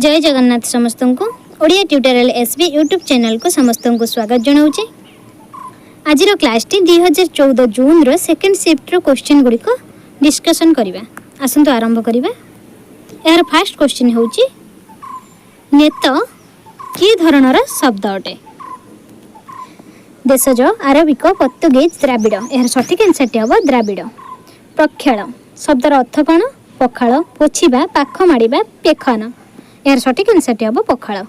जय जगन्नाथ समस्त को Odia tutorial SB YouTube channel को समस्त को स्वागत जनाऊे। आज क्लास टी 2014 जून रो सेकेंड शिफ्ट रो क्वेश्चन गुड़िक डिस्कसन करवा। आसतु आरंभ करवा। यार फास्ट क्वेश्चन होची नेत कि धरणर शब्द अटे? देशज, आरबिक, पोर्तुगीज, द्राविड़। यार सठिक आंसर हम द्राविड़। प्रक्षाल शब्दर अर्थ कौन? पखाल, पोछिबा, पाख माड़िबा, पेखन। यार सठिक आंसर हम पखाल।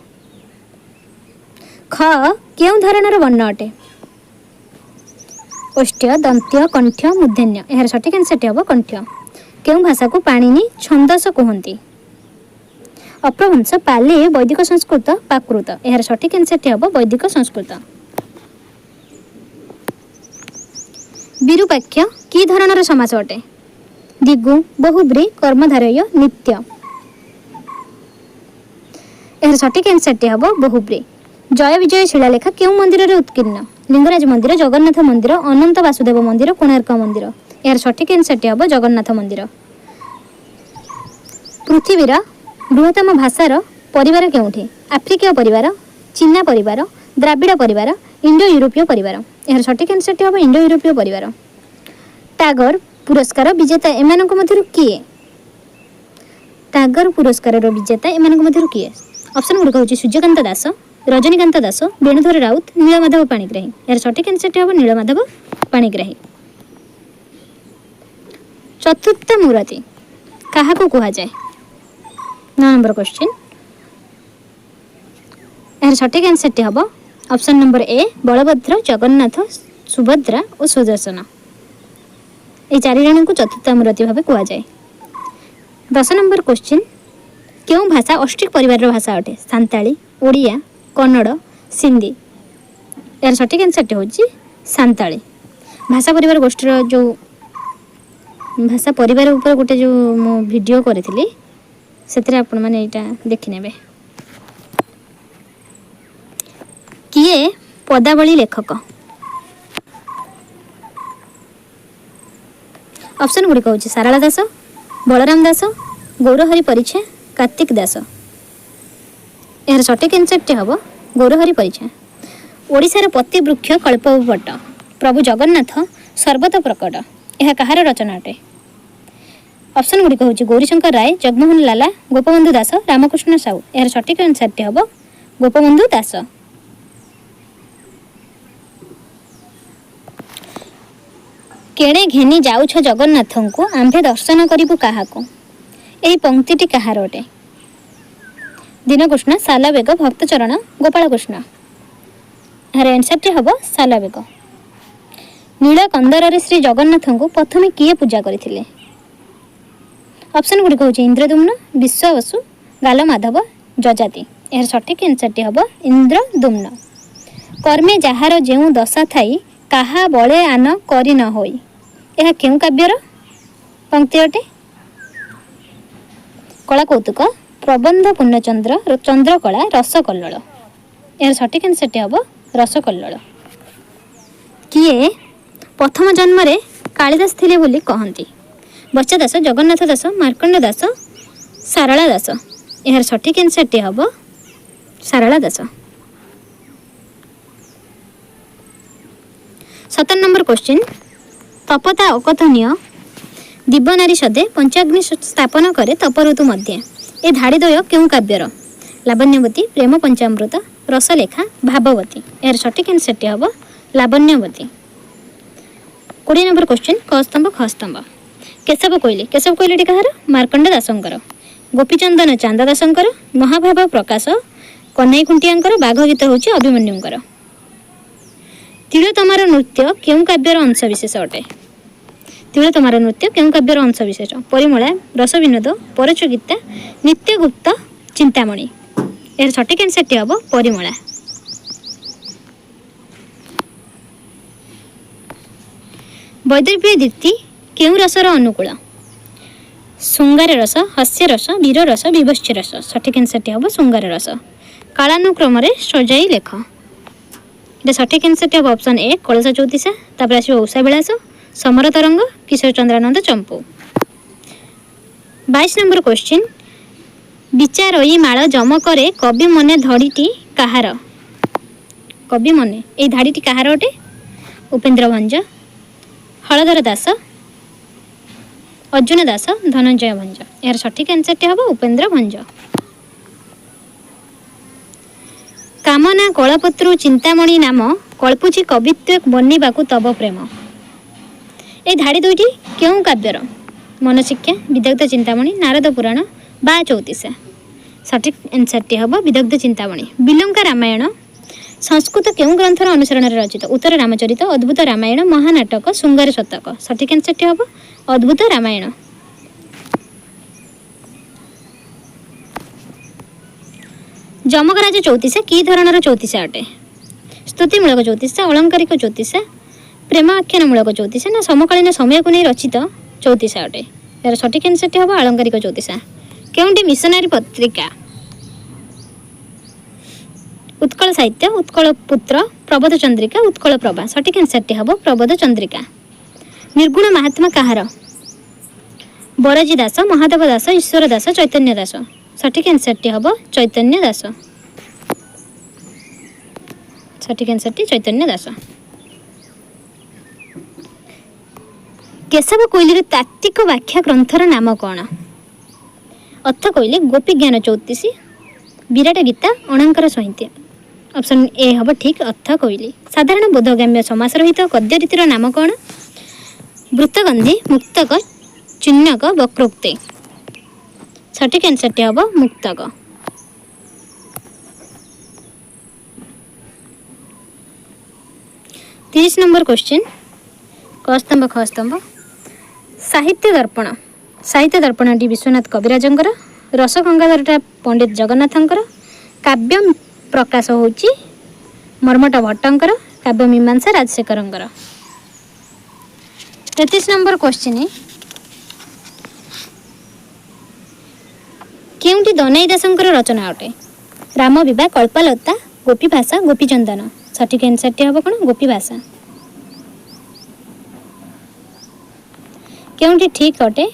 ख केउ धरणर वर्ण अटे? ओष्ठ्य, दंत्य, कंठ्य, मूर्धन्य। यार सठिक आंसर हम कंठ्य। केउ भाषा को पाणिनि छंदस कहते? अपभ्रंश, पाली, वैदिक संस्कृत, प्राकृत। यार सठिक आंसर हम वैदिक संस्कृत। विरूपाक्ष कि धरणर समास अटे? दिगु, बहुब्री, कर्मधारय, नित्य। यार सठिक आंसर हम बहुब्री। जय विजय शिलालेख केउ मंदिर रे उत्कीर्ण? लिंगराज मंदिर, जगन्नाथ मंदिर, अनंत वासुदेव मंदिर, कोणार्क मंदिर। यार सठिक आंसर हम जगन्नाथ मंदिर। पृथ्वीर बृहत्तम भाषार परिवार केउठी? आफ्रिकीय परिवार, चीना परिवार, द्राविड़ परिवार, इंडो यूरोपीय परिवार। यार सठिक आंसर हम इंडो यूरोपीय परिवार। टागर पुरस्कार विजेता एमानक मध्यरु किए? टागर पुरस्कार विजेता एमानक मध्यरु किए? ऑप्शन गुड़िक हूँ सूर्यकांत दास, रजनीकांत दास, वेणुधर राउत, नीलमाधव पाणिग्राही। यार सठिक आंसर हम नीलमाधव पाणिग्राही। चतुर्थ मूर्ति क्या कह जाए? 9 नंबर क्वेश्चन। यार सठिक आंसर हम option number A Balabhadra, Jagannath, Subhadra और सुदर्शन। ये 4 जन को चतुर्थ मूर्ति भाव कह जाए। 10 नंबर क्वेश्चन। क्यों भाषा ऑस्ट्रिक परिवार भाषा अटे? सांताली, ओडिया, कन्नड़, सिंधी। यार सठिक आंसर हूँ सांताली। भाषा परिवार गोष्ठी जो भाषा परिवार ऊपर गोटे जो मो वीडियो करी से आपण मैंने यहाँ देखने। किए पदावली लेखक? ऑप्शन गुड़िक हूँ सारला दास, बलराम दास, गौरहरि परिछा, कार्तिक दास। यार सठिक आंसर हम गौरहरि परिछा। ओडिशार पतिवृक्ष कल्पवट प्रभु जगन्नाथ सर्वत प्रकट। यह कहार रचना अटे? ऑप्शन गुड़िक हूँ गौरीशंकर राय, जगमोहन लाला, गोपबंधु दास, रामकृष्ण साहू। यार सठिक आंसर हम गोपबंधु दास। केड़े घेनी जाउछ जगन्नाथ को आंभे दर्शन करिबु काहाको? यही पंक्तिटी कहार अटे? दीनकृष्ण, सालाबेग, भक्तचरण, गोपालकृष्ण। यार आंसर हम सालाबेग। नीलकंदर श्री जगन्नाथ को प्रथमे किए पूजा करथिले? ऑप्शन गुड़िक हूँ इंद्रदुम्न, विश्वावसु, गालमाधव, जजाति। यार सठिक आंसर हम इंद्रदुम्न। कर्मे जहार जेउ दशा थाई काहा बले आन करि न होई। यह केउ काव्यर पंक्ति अटे? कला कौतुक, प्रबंध पूर्णचंद्र, चंद्रकला, रसकल्लोल। यार सठिक आंसर हम रसकल्लोल। किए प्रथम जन्म रे कालिदास थिले बोली कहती? बच्चा दास, जगन्नाथ दास, मार्कंड दास, सारला दास। यार सठिक आंसर हम सारला दास। 17 नंबर क्वेश्चन। तपता अकथनीय दिव्यनारी सदे पंचाग्नि स्थापन करे तप ऋतु मध्य। ए धाड़ीद्वय क्यों काव्यर? लावण्यवती, प्रेम पंचामृत, रसलेखा, भाववती। यार सठिक आंसर हम लावण्यवती। 20 number question. क स्तंभ ख स्तंभ। केशव कोइली, केशव कोइली कहार? मार्कंड दासंकर। गोपीचंदन चांद दासंकर, महाभाव प्रकाश, कन्हई खुंटियांकर, बाघ गीत हूँ अभिमन्युंकर। तिलोतमार नृत्य क्यों काव्यर अंश विशेष अटे? तिलोतमार नृत्य क्यों काव्यर अंश विशेष? परिमला, रसविनोद, परचुगीता, नित्यगुप्त, चिंतामणि। यार सठिक आंसर हम परिमला। वैदर्भीय दीप्ति क्यों रसर अनुकूल? शृंगार रस, हास्य रस, वीर रस, विभत्स रस। सठिक आंसर हम शृंगार रस। कालानुक्रम सजाई लेख। सठिक आंसर हम ऑप्शन ए कलश चौतीसा, तापर आसो उषा विलास, समर तरंग, किशोर चंद्रानंद चंपू। 22 नंबर क्वेश्चन। ବିଚାରୋଇ ମାଳ ଜମକରେ କବି ମନେ ଧଡ଼ିଟି କାହାର? କବି ମନେ ଏଇ ଧାଡ଼ିଟି କାହାର ଅଟେ? ଉପେନ୍ଦ୍ର ଭଞ୍ଜ, ହଳଧର ଦାସ, ଅର୍ଜୁନ ଦାସ, ଧନଞ୍ଜୟ ଭଞ୍ଜ। ଏହାର ସଠିକ୍ ଆନ୍ସରଟି ହେବ ଉପେନ୍ଦ୍ର ଭଞ୍ଜ। କାମନା କଳପତ୍ରୁ ଚିନ୍ତାମଣି ନାମ କଳ୍ପୁଛି କବିତ୍ୱ ବନିବାକୁ ତବ ପ୍ରେମ। এই ଧାଡ଼ି ଦୁଇଟି କେଉଁ କାବ୍ୟର? ମନଶିକ୍ଷା, ବିଦଗ୍ଧ ଚିନ୍ତାମଣି, ନାରଦ ପୁରାଣ ବା ଚଉତିଶା। ସଠିକ୍ ଆନ୍ସରଟି ହେବ ବିଦଗ୍ଧ ଚିନ୍ତାମଣି। ବିଲଙ୍କା ରାମାୟଣ ସଂସ୍କୃତ କେଉଁ ଗ୍ରନ୍ଥର ଅନୁସରଣରେ ରଚିତ? ଉତ୍ତର ରାମଚରିତ, ଅଦ୍ଭୁତ ରାମାୟଣ, ମହାନାଟକ, ଶୃଙ୍ଗାର ଶତକ। ସଠିକ୍ ଆନ୍ସରଟି ହେବ ଅଦ୍ଭୁତ ରାମାୟଣ। ଯମକରାଜ ଚଉତିଶା କି ଧରଣର ଚଉତିଶା ଅଟେ? ସ୍ତୁତିମୂଳକ ଚଉତିଶା, ଅଳଙ୍କାରିକ ଚଉତିଶା, ପ୍ରେମ ଆଖ୍ୟାନମୂଳକ ଚଉତିଶା ନା ସମକାଳୀନ ସମୟକୁ ନେଇ ରଚିତ ଚଉତିଶା ଅଟେ? ଏହାର ସଠିକ୍ ଆନ୍ସରଟି ହେବ ଆଳଙ୍କାରିକ ଚଉତିଶା। କେଉଁଟି ମିଶନାରୀ ପତ୍ରିକା? ଉତ୍କଳ ସାହିତ୍ୟ, ଉତ୍କଳ ପୁତ୍ର, ପ୍ରବୋଧ ଚନ୍ଦ୍ରିକା, ଉତ୍କଳ ପ୍ରଭା। ସଠିକ୍ ଆନ୍ସରଟି ହେବ ପ୍ରବୋଧ ଚନ୍ଦ୍ରିକା। ନିର୍ଗୁଣ ମାହାତ୍ମା କାହାର? ବରଜୀ ଦାସ, ମହାଦେବ ଦାସ, ଈଶ୍ୱର ଦାସ, ଚୈତନ୍ୟ ଦାସ। ସଠିକ୍ ଆନ୍ସରଟି ହେବ ଚୈତନ୍ୟ ଦାସ। ସଠିକ୍ ଆନ୍ସରଟି ଚୈତନ୍ୟ ଦାସ। କେଶବ କୋଇଲିର ତାତ୍ତ୍ୱିକ ବ୍ୟାଖ୍ୟା ଗ୍ରନ୍ଥର ନାମ କ'ଣ? ଅର୍ଥ କୋଇଲି, ଗୋପୀ ଜ୍ଞାନ ଚୌତିଶି, ବିରାଟ ଗୀତା, ଅଣାଙ୍କର ସଂହିତା। ଅପସନ୍ ଏ ହେବ ଠିକ୍, ଅର୍ଥ କୋଇଲି। ସାଧାରଣ ବୋଧଗମ୍ୟ ସମାସ ରହିତ ଗଦ୍ୟ ରୀତିର ନାମ କ'ଣ? ବୃତ୍ତଗନ୍ଧି, ମୁକ୍ତକ, ଚିହ୍ନକ, ବକ୍ରୋକ୍ତି। ସଠିକ୍ ଆନ୍ସରଟି ହେବ ମୁକ୍ତକ। 30 ନମ୍ବର କ୍ୱେଶ୍ଚିନ୍, କ ସ୍ତମ୍ଭ ଖ ସ୍ତମ୍ଭ। ସାହିତ୍ୟ ଦର୍ପଣ। ସାହିତ୍ୟ ଦର୍ପଣଟି ବିଶ୍ୱନାଥ କବିରାଜଙ୍କର, ରସଗଙ୍ଗାଧରଟା ପଣ୍ଡିତ ଜଗନ୍ନାଥଙ୍କର, କାବ୍ୟ ପ୍ରକାଶ ହେଉଛି ମର୍ମଟ ଭଟ୍ଟଙ୍କର, କାବ୍ୟ ମୀମାଂସା ରାଜଶେଖରଙ୍କର। 33 ନମ୍ବର କ୍ୱେଶ୍ଚିନ୍, କେଉଁଟି ଦନାଇ ଦାସଙ୍କର ରଚନା ଅଟେ? ରାମ ବିବାହ, କଳ୍ପଲତା, ଗୋପୀ ଭାଷା, ଗୋପୀଚନ୍ଦନ। ସଠିକ୍ ଆନ୍ସରଟି ହେବ କ'ଣ? ଗୋପୀ ଭାଷା। କେଉଁଟି ଠିକ୍ ଅଟେ?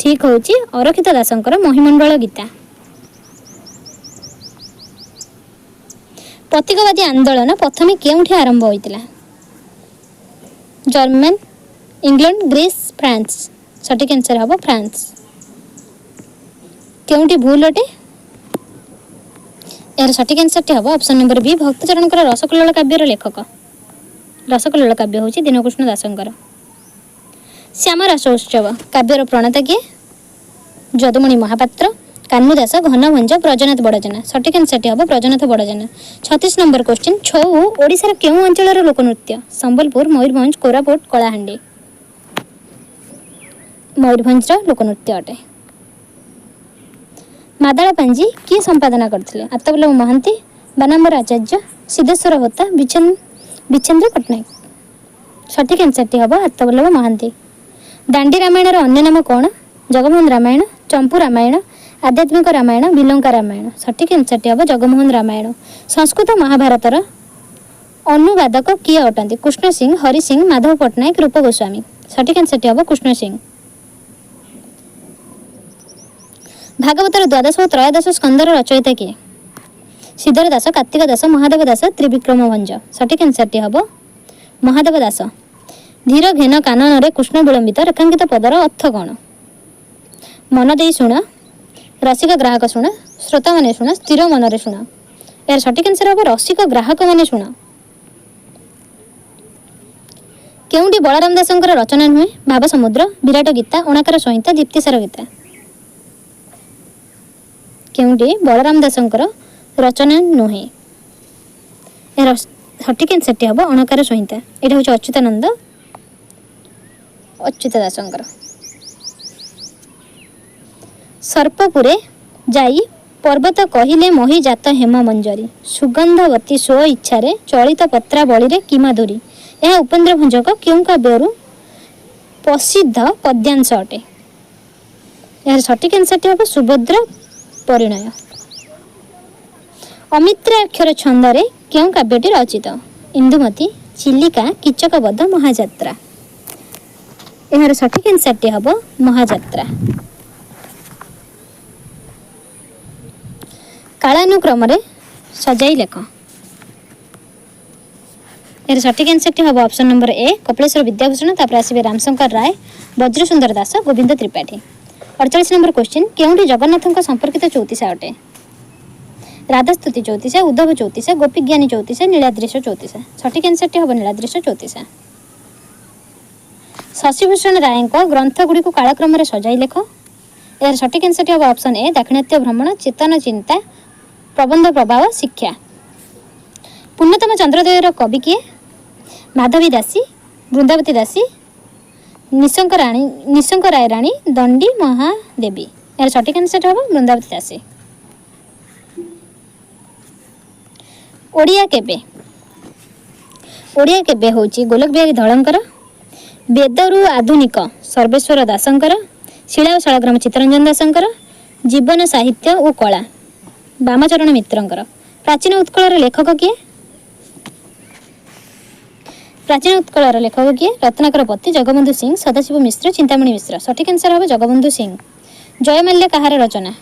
ଠିକ୍ ହେଉଛି ଅରକ୍ଷିତ ଦାସଙ୍କର ମହିମଣ୍ଡଳ ଗୀତା। ପ୍ରତୀକବାଦୀ ଆନ୍ଦୋଳନ ପ୍ରଥମେ କେଉଁଠି ଆରମ୍ଭ ହୋଇଥିଲା? German, England, Greece, France. ସଠିକ୍ ଆନ୍ସର ହେବ ଫ୍ରାନ୍ସ। କେଉଁଟି ଭୁଲ ଅଟେ? ଏହାର ସଠିକ୍ ଆନ୍ସରଟି ହେବ ଅପସନ୍ ନମ୍ବର ବି, ଭକ୍ତଚରଣଙ୍କର ରସକଲ୍ଲୋଳ କାବ୍ୟର ଲେଖକ। ରସକଲ୍ଲୋଳ କାବ୍ୟ ହେଉଛି ଦୀନକୃଷ୍ଣ ଦାସଙ୍କର। ଶ୍ୟାମ ରାସ ଉତ୍ସବ କାବ୍ୟର ପ୍ରଣେତା କିଏ? ଯଦୁମଣି ମହାପାତ୍ର, କାହ୍ନୁ ଦାସ, ଘନଭଞ୍ଜ, ବ୍ରଜନାଥ ବଡ଼ଜେନା। ସଠିକ୍ ଆନ୍ସରଟି ହେବ ବ୍ରଜନାଥ ବଡ଼ଜେନା। 36 ନମ୍ବର କ୍ୱେଶ୍ଚିନ୍, ଛଉ ଓଡ଼ିଶାର କେଉଁ ଅଞ୍ଚଳର ଲୋକନୃତ୍ୟ? ସମ୍ବଲପୁର, ମୟୂରଭଞ୍ଜ, କୋରାପୁଟ, କଳାହାଣ୍ଡି। ମୟୂରଭଞ୍ଜର ଲୋକନୃତ୍ୟ ଅଟେ। ମାଦଳା ପାଞ୍ଜି କିଏ ସମ୍ପାଦନା କରିଥିଲେ? ଆତ୍ତବଲ୍ଲଭ ମହାନ୍ତି, ବାନାମ୍ବର ଆଚାର୍ଯ୍ୟ, ସିଦ୍ଧେଶ୍ୱର ହୋତା, ବିଚେନ୍ଦ୍ର ପଟ୍ଟନାୟକ। ସଠିକ୍ ଆନ୍ସରଟି ହେବ ଆତ୍ତବଲ୍ଲଭ ମହାନ୍ତି। ଦାଣ୍ଡି ରାମାୟଣର ଅନ୍ୟ ନାମ କ'ଣ? ଜଗମୋହନ ରାମାୟଣ, ଚମ୍ପୁ ରାମାୟଣ, ଆଧ୍ୟାତ୍ମିକ ରାମାୟଣ, ବିଲଙ୍କା ରାମାୟଣ। ସଠିକ୍ ଆନ୍ସରଟି ହେବ ଜଗମୋହନ ରାମାୟଣ। ସଂସ୍କୃତ ମହାଭାରତର ଅନୁବାଦକ କିଏ ଅଟନ୍ତି? କୃଷ୍ଣ ସିଂ, ହରି ସିଂ, ମାଧବ ପଟ୍ଟନାୟକ, ରୂପ ଗୋସ୍ୱାମୀ। ସଠିକ୍ ଆନ୍ସରଟି ହେବ କୃଷ୍ଣ ସିଂ। ଭାଗବତର ଦ୍ୱାଦଶ ଓ ତ୍ରୟୋଦଶ ସ୍କନ୍ଧର ରଚୟିତା କିଏ? ଶ୍ରୀଧର ଦାସ, କାର୍ତ୍ତିକ ଦାସ, ମହାଦେବ ଦାସ, ତ୍ରିବିକ୍ରମ ଭଞ୍ଜ। ସଠିକ୍ ଆନ୍ସରଟି ହେବ ମହାଦେବ ଦାସ। ଧୀର ଘେନ କାନନରେ କୃଷ୍ଣ ବିଳମ୍ବିତ ରେଖାଙ୍କିତ ପଦର ଅର୍ଥ କ'ଣ? ମନ ଦେଇ ଶୁଣ, ରସିକ ଗ୍ରାହକ ଶୁଣ, ଶ୍ରୋତାମାନେ ଶୁଣ, ସ୍ଥିର ମନରେ ଶୁଣ। ଏହାର ସଠିକ୍ ଆନ୍ସର ହେବ ରସିକ ଗ୍ରାହକମାନେ ଶୁଣ। କେଉଁଟି ବଳରାମ ଦାସଙ୍କର ରଚନା ନୁହେଁ? ଭାବ ସମୁଦ୍ର, ବିରାଟ ଗୀତା, ଅଣାକାର ସଂହିତା, ଦୀପ୍ତିସାର ଗୀତା। କେଉଁଟି ବଳରାମ ଦାସଙ୍କର ରଚନା ନୁହେଁ? ଏହାର ସଠିକ୍ ଆନ୍ସରଟି ହେବ ଅଣକାର ସଂହିତା। ଏଇଟା ହେଉଛି ଅଚ୍ୟୁତ ଦାସଙ୍କର। ସର୍ପପୁରେ ଯାଇ ପର୍ବତ କହିଲେ ମହି ଜାତ ହେମ ମଞ୍ଜରୀ, ସୁଗନ୍ଧବତୀ ସ୍ୱ ଇଚ୍ଛାରେ ଚଳିତ ପତ୍ରାବଳୀରେ କି ମାଧୁରୀ। ଏହା ଉପେନ୍ଦ୍ର ଭଞ୍ଜଙ୍କ କେଉଁ କାବ୍ୟରୁ ପ୍ରସିଦ୍ଧ ପଦ୍ୟାଂଶ ଅଟେ? ଏହାର ସଠିକ୍ ଆନ୍ସରଟି ହେବ ସୁଭଦ୍ର ପରିଣୟ। ଅମିତ୍ରାକ୍ଷର ଛନ୍ଦରେ କେଉଁ କାବ୍ୟଟି ରଚିତ? ଇନ୍ଦୁମତୀ, ଚିଲିକା, କୀଚକବଧ, ମହାଯାତ୍ରା। ଏହାର ସଠିକ୍ ଆନ୍ସରଟି ହେବ ମହାଯାତ୍ରା। कालानुक्रम सजाई लेख। यार सठिक आंसर हम ऑप्शन नंबर ए कपिलेश्वर विद्याभूषण, तापर आसवे रामशंकर राय, वज्रसुंदर दास, गोविंद त्रिपाठी। 48 नंबर क्वेश्चन केउंठी जगन्नाथ संपर्कित चौतीसा अटे? राधास्तुति चौतीसा, उद्धव चौतीसा, गोपीज्ञानी चौतीसा, नीलाद्रीश चौतीसा। सठिक आंसर हम नीलाद्रीश चौतीसा। शशिभूषण राय ग्रंथ गुड़ी को कालक्रम सजाई लेख। यार सठिक आंसर हम ऑप्शन ए दाक्षिणात्य भ्रमण, चेतन चिंता, प्रबंध प्रभाव, शिक्षा। पूर्णतम चंद्रोदयर कवि किए? माधवी दासी, वृंदावती दासी, निशंक राय राणी, दंडी महादेवी। यार सठिक आंसर हम वृंदावती दासी। ओडिया केबे होची गोलक बिहारी धळंकर, वेदरू आधुनिक सर्वेश्वर दासंकर, शिला और शालग्राम चित्तरंजन दासंकर, जीवन साहित्य और कला बामचरण मित्रंकर। प्राचीन उत्कलर लेखक किए? प्राचीन उत्कलर लेखक किए? रत्नाकर पति, जगबंधु सिंह, सदाशिव मिश्र, चिंतामणि मिश्र। सठिक आंसर हम जगबंधु सिंह। जयमाल्य कहार रचना?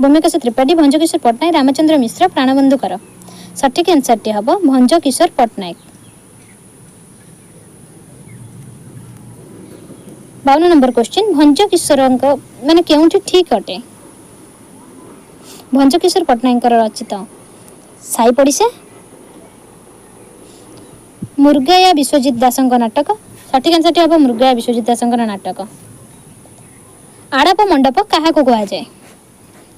भूमिकेश त्रिपाठी, भंजकिशोर पट्टनायक, रामचंद्र मिश्र, प्राणबंधुकर। सठिक आंसर हम भंजकिशोर पट्टनायक। 52 नंबर क्वेश्चन भंजकिशोर माने केउंठी ठीक अटे? भंजकिशोर पट्टनायक रचित साई पड़िशा, मुर्गया विश्वजित दासंक नाटक। सठिक आंसर हम मुर्गया विश्वजित दासंक नाटक। आड़प मंडप क्या कह जाए?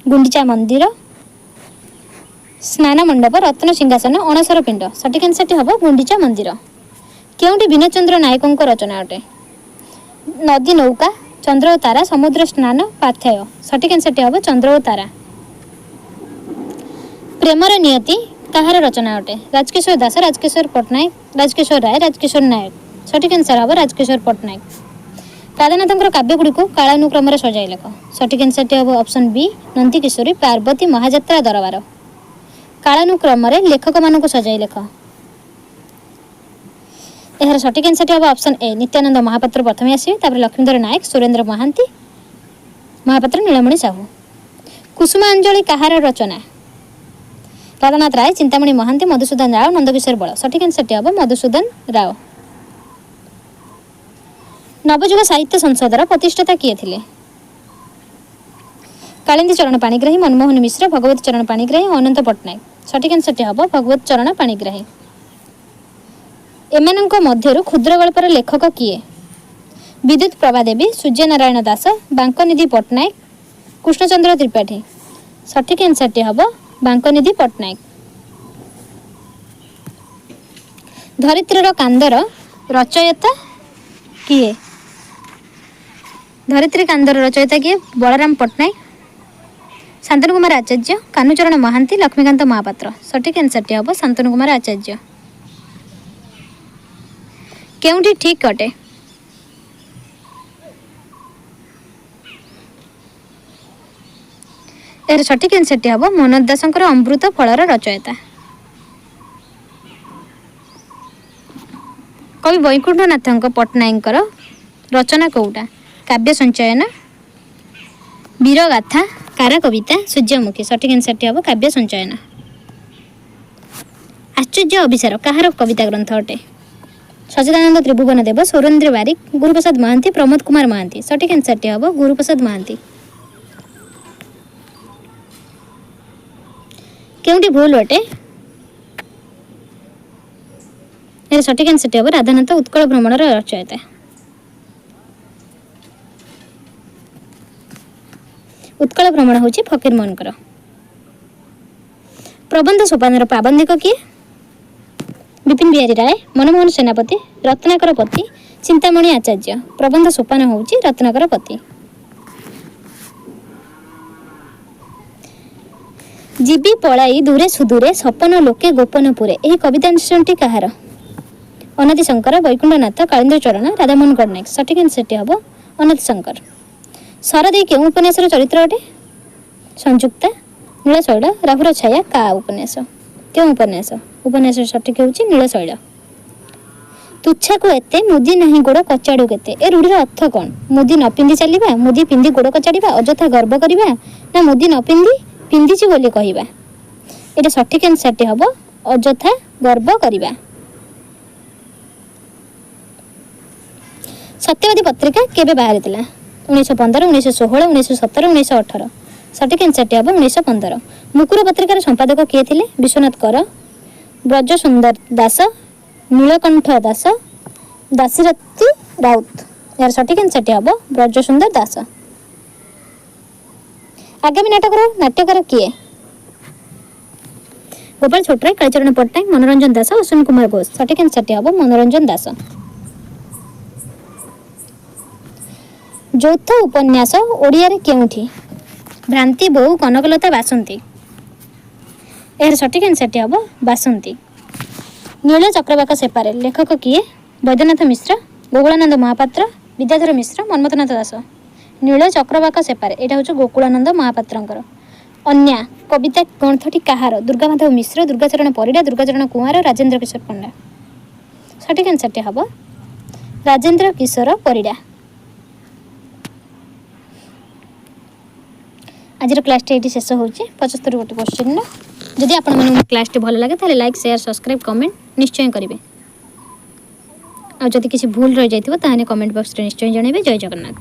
गुंडीचा मंदिर, स्नान मंडप, रत्न सिंहासन, अणसर पिंड। सठिक आंसर हम गुंडीचा मंदिर। केउंठी बीनचंद्र नायक रचना अटे? नदी नौका, चंद्र और तारा, समुद्र स्नान, पाथेय। सठिक आंसर हम चंद्र और तारा। प्रेमर नियति कहार रचना अटे? राजकिशोर दास, राजकिशोर पट्टनायक, राजकिशोर राय, राजकिशोर नायक। सठिक आंसर हम राजकिशोर पट्टनायक। राधानाथ काव्य गुड़ी को कालानुक्रम सजाई लेख। सठिक आंसर हम ऑप्शन बी नंदी किशोरी, पार्वती, महाजात्रा, दरबार। कालानुक्रम लेखक मान सजाई लेख। यार सठिक आंसर हम ऑप्शन ए नित्यानंद महापात्र प्रथम आसवे, तापर लक्ष्मीधर नायक, सुरेंद्र महांती, महापात्र नीलमणि साहू। कुसुमांजलि कहार रचना? राधानाथ राय, चिंतामणि महांती, मधुसूदन राव, नंदकिशोर बल। सठिक आंसर हम मधुसूदन राव। नवजुग साहित्य संसदर प्रतिष्ठाता किए थिले? कालिंदी चरण पाणिग्राही, मनमोहन मिश्र, भगवती चरण पाणिग्राही, अनंत पट्टनायक। सठिक आंसर हम भगवती चरण पाणिग्राही। एमानंक मध्यरु क्षुद्र गल्पर लेखक किए? विद्युत प्रभा देवी, सूर्यनारायण दास, बांकनिधि पट्टनायक, कृष्णचंद्र त्रिपाठी। सठिक आंसर हम बांकनिधि पट्टनायक। धरित्रीर कांदर रचयिता किए? धरित्री कांदर रचयिता किए? बलराम पट्टनायक, शांतनु कुमार आचार्य, कानुचरण महांती, लक्ष्मीकांत महापात्र। सठिक आंसर हम शांतनु कुमार आचार्य। केउंठी ठीक अटे? यार सठिक आंसर हम मनोज दासंकर अमृत फलर रचयिता। कवि वैकुंठनाथ पट्टनायक रचना कौटा? काव्य संचयन, वीरगाथा, कारा कविता, सूर्यमुखी। सठिक आंसर हम काव्य संचयन। आश्चर्य अभिसार कहार कविता ग्रंथ अटे? सचिदानंद त्रिभुवन देव, सौरेन्द्र बारिक, गुरुप्रसाद महांती, प्रमोद कुमार महांती। सठिक आंसर हम गुरुप्रसाद महांती। केउंठी भूल अटे? यार सठिक आंसर हम राधानाथ उत्कल भ्रमणर रचयिता। उत्कल भ्रमण हूँ फकीर मोहनकर। प्रबंध सोपानर प्राबंधिक किए? विपिन बिहारी राय, मनमोहन सेनापति, रत्नाकर पति, चिंतामणि आचार्य। प्रबंध सोपान हूँ रत्नाकर पति। जीवी पलाई दूरे सुदूरे, सपन लोके गोपनपुरे। यही कवितांशटी कहार? अनति शंकर, वैकुंठनाथ, कालिंदी चरण, राधामोहन गणनायक। सठिक आंसर हम अनति शंकर। सरदे केउं उपन्यासर चरित्र अटे? संयुक्ता, नीलशैल, राहुर छाया, का उपन्यास? केउं उपन्यास? उपन्यास सठिक होउछि नीलशैल। तुच्छा को एते मुदी नहीं गोड़ कचाड़ू केते। ए रूढ़ीर अर्थ कौन? मुदी न पिंधि चलिबा, मुदी पिंधि गोड़ कचाड़िबा, अजथा गर्व करिबा, ना मुदी न पिंधि पिंधिछि बोली कहिबा? এটা সঠিক আনসারটি হব অযথা গর্ব করিবা। সত্যবাদী পত্রিকা কেবে বাহারিଥିଲା? 1915, 1916, 1917, 1918। সঠিক আনসারটি হব 1915। মুকুর পত্রিকার সম্পাদক কিଏ ଥିଲେ? বিশ্বনাথ কর, ব্রজ সুন্দর দাস, নীলকণ্ঠ দাস, দাশরথী রাউত। এর সঠিক আনসারটি হব ব্রজ সুন্দর দাস। আগামী নাট্যকার কিଏ? গোপাল ଛୋଟରାୟ, କାଳିଚରଣ ପଟ୍ଟନାୟକ, ମନୋରଞ୍ଜନ ଦାସ, ଅଶ୍ୱିନୀ କୁମାର ଘୋଷ। ସଠିକ୍ ଆନ୍ସରଟି ହେବ ମନୋରଞ୍ଜନ ଦାସ। ଯୌଥ ଉପନ୍ୟାସ ଓଡ଼ିଆରେ କେଉଁଠି? ଭ୍ରାନ୍ତି, ବୋଉ, କନକଲତା, ବାସନ୍ତୀ। ଏହାର ସଠିକ୍ ଆନ୍ସରଟି ହେବ ବାସନ୍ତୀ। ନୀଳ ଚକ୍ରବାକ ସେପାରେ ଲେଖକ କିଏ? ବୈଦ୍ୟନାଥ ମିଶ୍ର, ଗୋକୁଳାନନ୍ଦ ମହାପାତ୍ର, ବିଦ୍ୟାଧର ମିଶ୍ର, ମନ୍ମଥନାଥ ଦାସ। ନୀଳ ଚକ୍ରବାକ ସେପାରେ ଏଇଟା ହେଉଛି ଗୋକୁଳାନନ୍ଦ ମହାପାତ୍ରଙ୍କର। ଅନ୍ୟା କବିତା ଗ୍ରନ୍ଥଟି କାହାର? ଦୁର୍ଗାମାଧବ ମିଶ୍ର, ଦୁର୍ଗାଚରଣ ପରିଡ଼ା, ଦୁର୍ଗାଚରଣ କୁଆଁର, ରାଜେନ୍ଦ୍ର କିଶୋର ପଣ୍ଡା। ସଠିକ୍ ଆନ୍ସରଟି ହେବ ରାଜେନ୍ଦ୍ର କିଶୋର ପରିଡ଼ା। ଆଜିର କ୍ଲାସ୍ଟି ଏଇଠି ଶେଷ ହେଉଛି 75 ଗୋଟି କ୍ୱେଶ୍ଚିନ୍ର। ଯଦି ଆପଣମାନଙ୍କୁ କ୍ଲାସ୍ଟି ଭଲ ଲାଗେ ତାହେଲେ ଲାଇକ୍, ସେୟାର, ସବସ୍କ୍ରାଇବ୍, କମେଣ୍ଟ ନିଶ୍ଚୟ କରିବେ। ଆଉ ଯଦି କିଛି ଭୁଲ ରହିଯାଇଥିବ ତାହେଲେ କମେଣ୍ଟ ବକ୍ସରେ ନିଶ୍ଚୟ ଜଣାଇବେ। ଜୟ ଜଗନ୍ନାଥ।